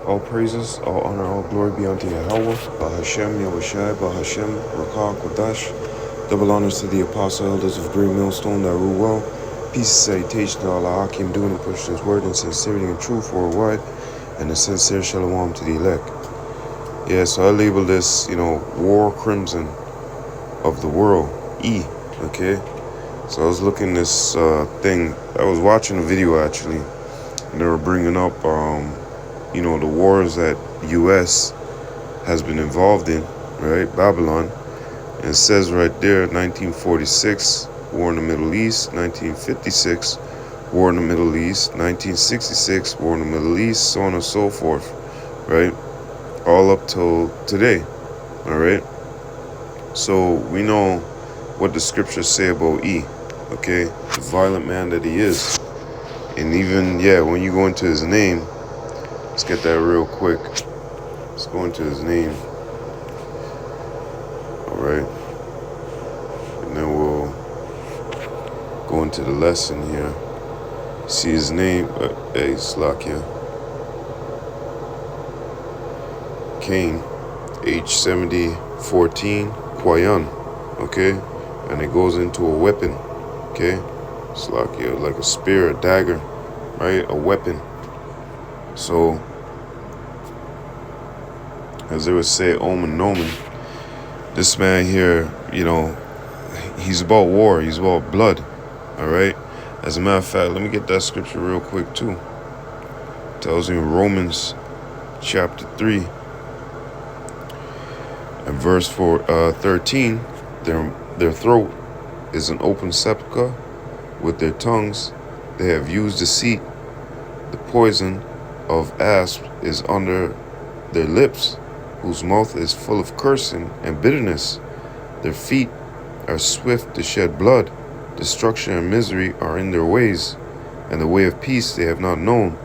All praises, all honor, all glory be unto Yahweh, Bahashem, Yahushai, Bahashem, Rakah, Kodash. Double honors to the apostle elders of Green Millstone that rule well. Peace and salutation to Allah Hakim, doing and pushing his word in sincerity and truth worldwide, and a sincere shalom to the elect. Yeah, so I label this, War Crimson of the World, E, okay? So I was looking this thing, I was watching a video actually, and they were bringing up, the wars that U.S. has been involved in, right? Babylon. And it says right there, 1946, war in the Middle East, 1956, war in the Middle East, 1966, war in the Middle East, so on and so forth, right? All up till today, all right? So we know what the scriptures say about E, okay? The violent man that he is. And even, when you go into his name, let's get that real quick. Let's go into his name. All right. And then we'll go into the lesson here. See his name. Hey, Slakia. Cain, age 70, 14, Kwayan. Okay. And it goes into a weapon. Okay. Slakia, like a spear, a dagger, right? A weapon. So, as they would say, omen nomen, this man here, he's about war, he's about blood, all right? As a matter of fact, let me get that scripture real quick too. It tells you in Romans chapter 3 and verse 13, their throat is an open sepulchre, with their tongues they have used deceit, the poison of asp is under their lips, whose mouth is full of cursing and bitterness. Their feet are swift to shed blood. Destruction and misery are in their ways, and the way of peace they have not known.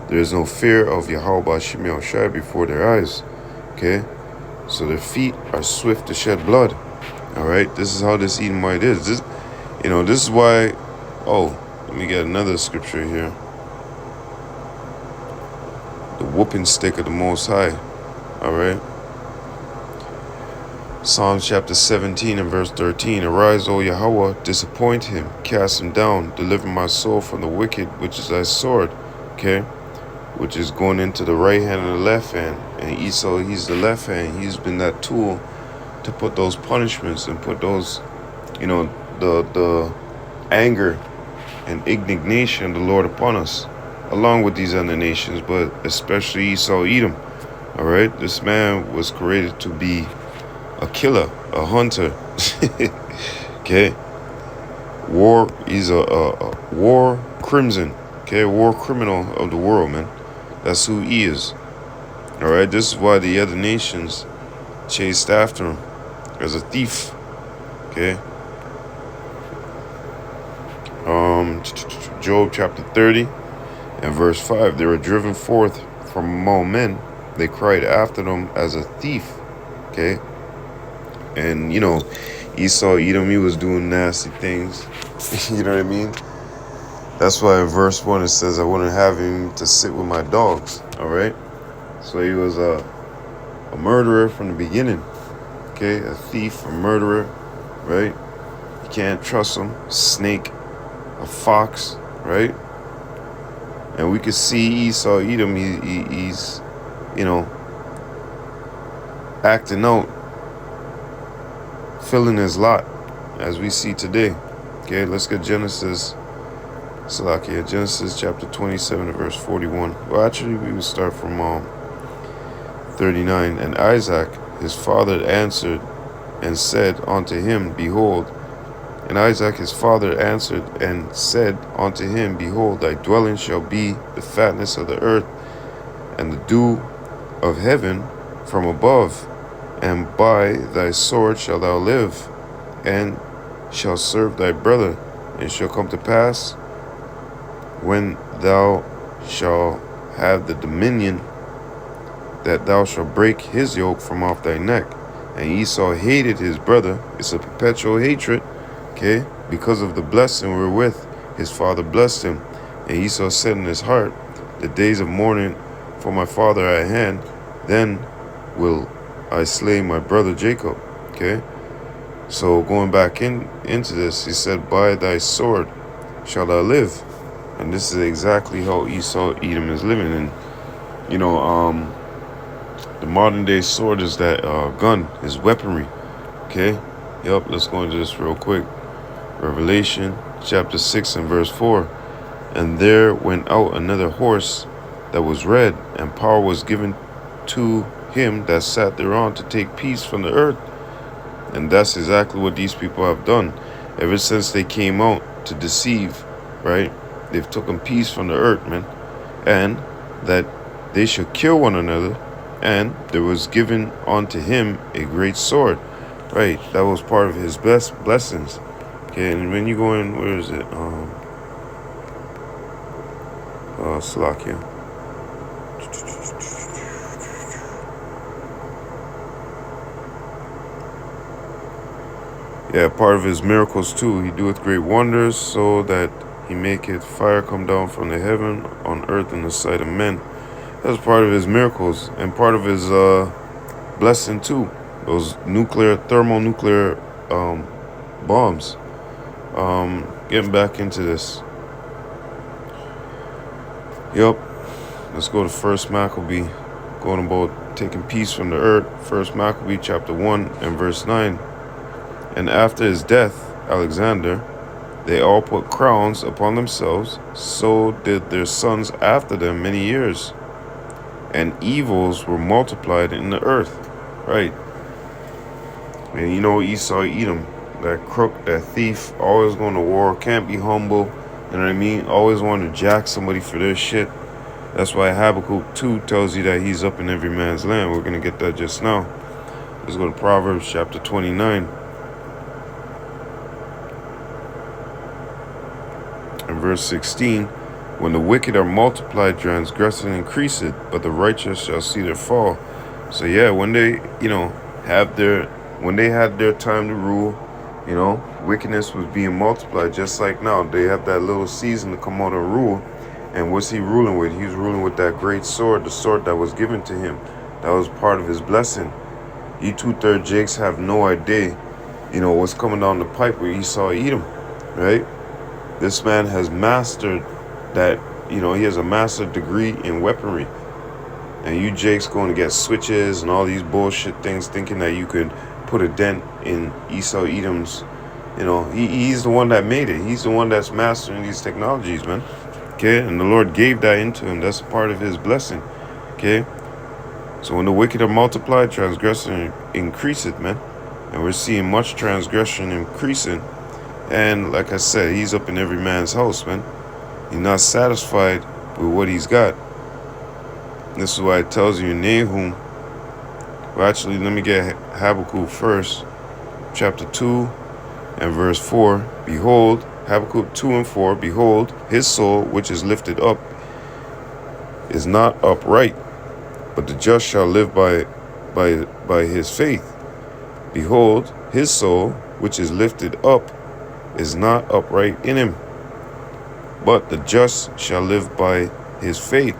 There is no fear of Yahweh Shem Yahushai before their eyes. Okay? So their feet are swift to shed blood. Alright? This is how this Edomite is. This is why... Oh, let me get another scripture here. The whooping stick of the Most High. Alright? Psalms chapter 17 and verse 13. Arise, O Yahweh, disappoint him, cast him down, deliver my soul from the wicked, which is thy sword. Okay? Which is going into the right hand and the left hand. And Esau, he's the left hand. He's been that tool to put those punishments and put those, the anger and indignation of the Lord upon us, along with these other nations, but especially Esau, Edom. All right, this man was created to be a killer, a hunter. Okay, he's a war crimson. Okay, war criminal of the world, man. That's who he is. All right, this is why the other nations chased after him as a thief. Okay. Job chapter 30 and verse 5. They were driven forth from among men. They cried after them as a thief. Okay. And, Esau, Edom, he was doing nasty things. You know what I mean? That's why in verse 1 it says, I wouldn't have him to sit with my dogs. All right. So he was a murderer from the beginning. Okay. A thief, a murderer. Right. You can't trust him. Snake. A fox, right? And we could see Esau, Edom, he's, acting out, filling his lot, as we see today. Okay, let's get Genesis chapter 27 and verse 41. Well, actually, we will start from 39. And Isaac, his father, answered and said unto him, Behold, and Isaac his father answered and said unto him, Behold, thy dwelling shall be the fatness of the earth, and the dew of heaven from above, and by thy sword shalt thou live, and shalt serve thy brother. And it shall come to pass, when thou shalt have the dominion, that thou shalt break his yoke from off thy neck. And Esau hated his brother. It's a perpetual hatred. Okay, because of the blessing wherewith his father blessed him. And Esau said in his heart, the days of mourning for my father at hand, then will I slay my brother Jacob. Okay? So going back into this, he said, by thy sword shall thou live. And this is exactly how Esau Edom is living. And the modern day sword is that gun, is weaponry. Okay? Yep, let's go into this real quick. Revelation chapter 6 and verse 4. And there went out another horse that was red, and power was given to him that sat thereon to take peace from the earth. And that's exactly what these people have done. Ever since they came out to deceive, right? They've taken peace from the earth, man. And that they should kill one another. And there was given unto him a great sword. Right? That was part of his best blessings. Okay, and when you go in, where is it? Slovakia. Yeah, part of his miracles too. He doeth great wonders, so that he maketh fire come down from the heaven on earth in the sight of men. That's part of his miracles and part of his blessing too. Those thermonuclear bombs. Getting back into this. Yep. Let's go to First Maccabee, going about taking peace from the earth. First Maccabee chapter 1 and verse 9. And after his death, Alexander, they all put crowns upon themselves, so did their sons after them many years. And evils were multiplied in the earth. Right. And Esau Edom, that crook, that thief, always going to war, can't be humble, you know what I mean? Always want to jack somebody for their shit. That's why Habakkuk 2 tells you that he's up in every man's land. We're going to get that just now. Let's go to Proverbs chapter 29. And verse 16. When the wicked are multiplied, transgression increaseth, but the righteous shall see their fall. So yeah, when they, when they had their time to rule, wickedness was being multiplied, just like now. They have that little season to come out and rule. And what's he ruling with? He's ruling with that great sword, the sword that was given to him. That was part of his blessing. You 2/3 Jakes have no idea, what's coming down the pipe with Esau Edom, right? This man has mastered that, he has a master's degree in weaponry. And you Jakes going to get switches and all these bullshit things, thinking that you could put a dent in Esau Edom's, he's the one that made it. He's the one that's mastering these technologies, man. Okay, and the Lord gave that into him. That's part of his blessing. Okay, so when the wicked are multiplied, transgression increaseth, man. And we're seeing much transgression increasing. And like I said, he's up in every man's house, man. He's not satisfied with what he's got. This is why it tells you in Nahum. Well, actually, let me get Habakkuk first. Chapter 2 and verse 4. Behold, Habakkuk 2 and 4. Behold, his soul, which is lifted up, is not upright, but the just shall live by his faith. Behold, his soul, which is lifted up, is not upright in him, but the just shall live by his faith.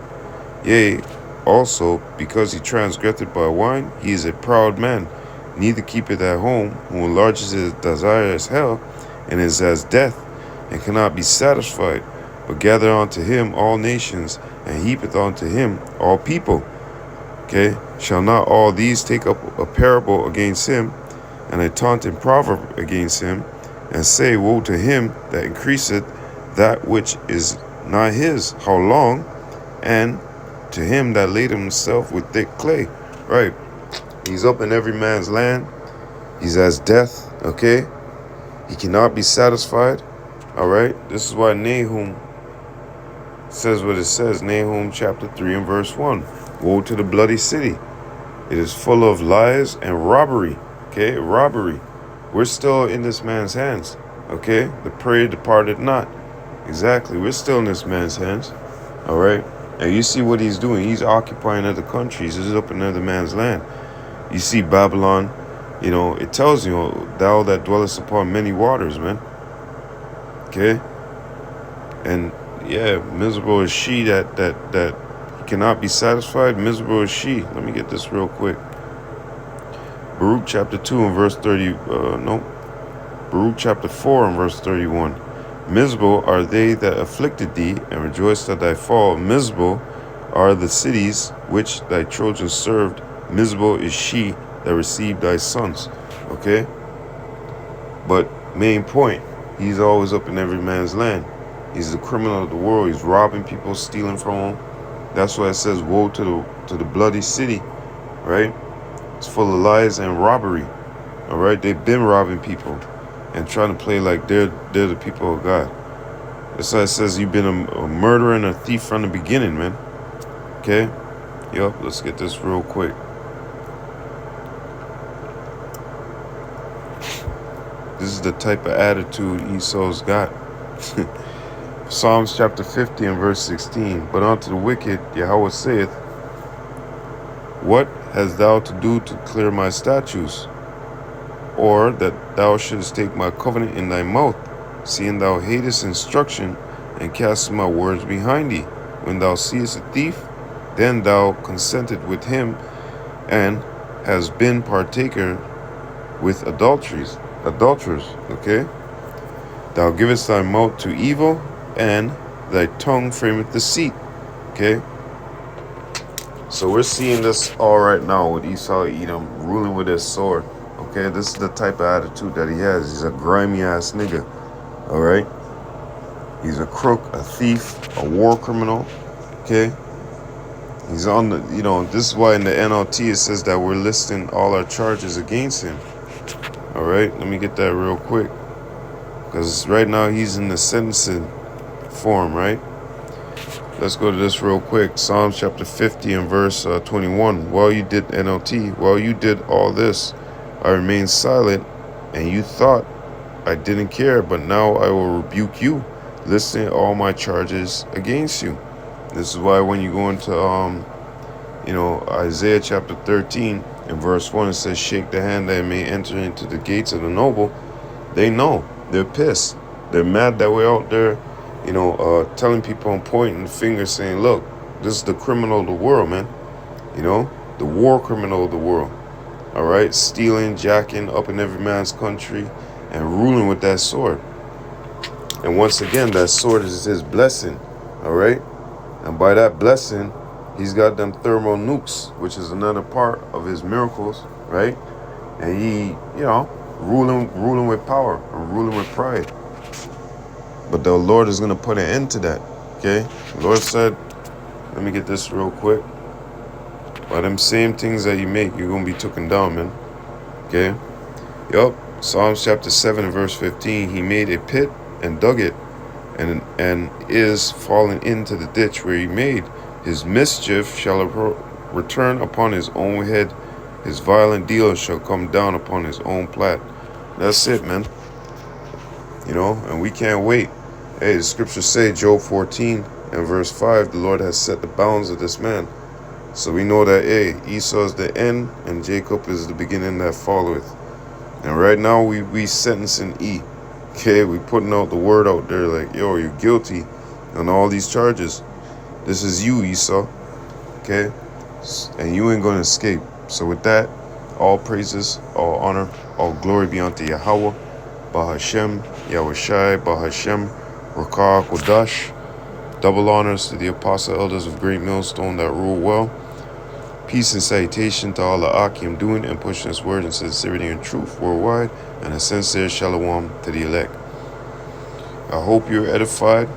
Yea, also, because he transgressed by wine, he is a proud man, neither keepeth at home, who enlarges his desire as hell, and is as death, and cannot be satisfied, but gather unto him all nations, and heapeth unto him all people. Okay, shall not all these take up a parable against him, and a taunting proverb against him, and say, woe to him that increaseth that which is not his, how long? And to him that laid himself with thick clay. Right. He's up in every man's land. He's as death. Okay. He cannot be satisfied. All right. This is why Nahum says what it says. Nahum chapter 3 and verse 1. Woe to the bloody city. It is full of lies and robbery. Okay. Robbery. We're still in this man's hands. Okay. The prey departed not. Exactly. We're still in this man's hands. All right. And you see what he's doing. He's occupying other countries. He's up in another man's land. You see Babylon, it tells you, thou that dwellest upon many waters, man. Okay? And yeah, miserable is she that cannot be satisfied. Miserable is she. Let me get this real quick. Baruch chapter 2 and verse 30. Baruch chapter 4 and verse 31. Miserable are they that afflicted thee, and rejoiced at thy fall. Miserable are the cities which thy Trojans served. Miserable is she that received thy sons. Okay? But main point, he's always up in every man's land. He's the criminal of the world. He's robbing people, stealing from them. That's why it says, woe to the bloody city, right? It's full of lies and robbery, all right? They've been robbing people and trying to play like they're the people of God. That's why it says you've been a murderer and a thief from the beginning, man. Okay? Yup, let's get this real quick. This is the type of attitude Esau's got. Psalms chapter 50 and verse 16. But unto the wicked, Yahweh saith, what hast thou to do to clear my statutes? Or that thou shouldest take my covenant in thy mouth, seeing thou hatest instruction, and castest my words behind thee? When thou seest a thief, then thou consented with him, and hast been partaker with adulterers. Okay? Thou givest thy mouth to evil, and thy tongue frameth deceit. Okay? So we're seeing this all right now with Esau Edom ruling with his sword. Okay? This is the type of attitude that he has. He's a grimy ass nigga. All right? He's a crook, a thief, a war criminal. Okay? He's on the, this is why in the NLT it says that we're listing all our charges against him. All right? Let me get that real quick. Because right now he's in the sentencing form, right? Let's go to this real quick. Psalms chapter 50 and verse 21. While you did NLT, while you did all this, I remained silent, and you thought I didn't care, but now I will rebuke you, listing all my charges against you. This is why when you go into Isaiah chapter 13 and verse 1, it says, shake the hand that may enter into the gates of the noble. They know. They're pissed. They're mad that we're out there, telling people and pointing the finger saying, look, this is the criminal of the world, man. The war criminal of the world. All right? Stealing, jacking up in every man's country and ruling with that sword. And once again, that sword is his blessing. All right? And by that blessing, he's got them thermal nukes, which is another part of his miracles, right? And he, ruling with power and ruling with pride. But the Lord is going to put an end to that, okay? The Lord said, let me get this real quick. By them same things that you make, you're going to be taken down, man. Okay? Yup. Psalms chapter 7 and verse 15. He made a pit and dug it, and is fallen into the ditch where he made. His mischief shall return upon his own head. His violent deal shall come down upon his own plat. That's it, man. And we can't wait. Hey, the scriptures say, Job 14 and verse 5, the Lord has set the bounds of this man. So we know that, hey, Esau is the end, and Jacob is the beginning that followeth. And right now, we sentencing E. Okay, we putting out the word out there like, yo, you're guilty on all these charges. This is you, Esau. Okay? And you ain't going to escape. So with that, all praises, all honor, all glory be unto Yahweh, Bahashem, Yahushai, Bahashem, Rakah, Kodash. Double honors to the apostle elders of Great Millstone that rule well. Peace and salutation to all the Akim doing and pushing his word in sincerity and truth worldwide, and a sincere shalom to the elect. I hope you're edified.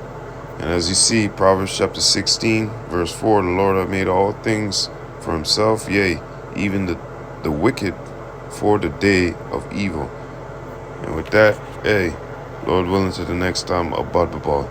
And as you see, Proverbs chapter 16, verse 4, the Lord hath made all things for himself, yea, even the wicked for the day of evil. And with that, hey, Lord willing, to the next time, Abad Babal.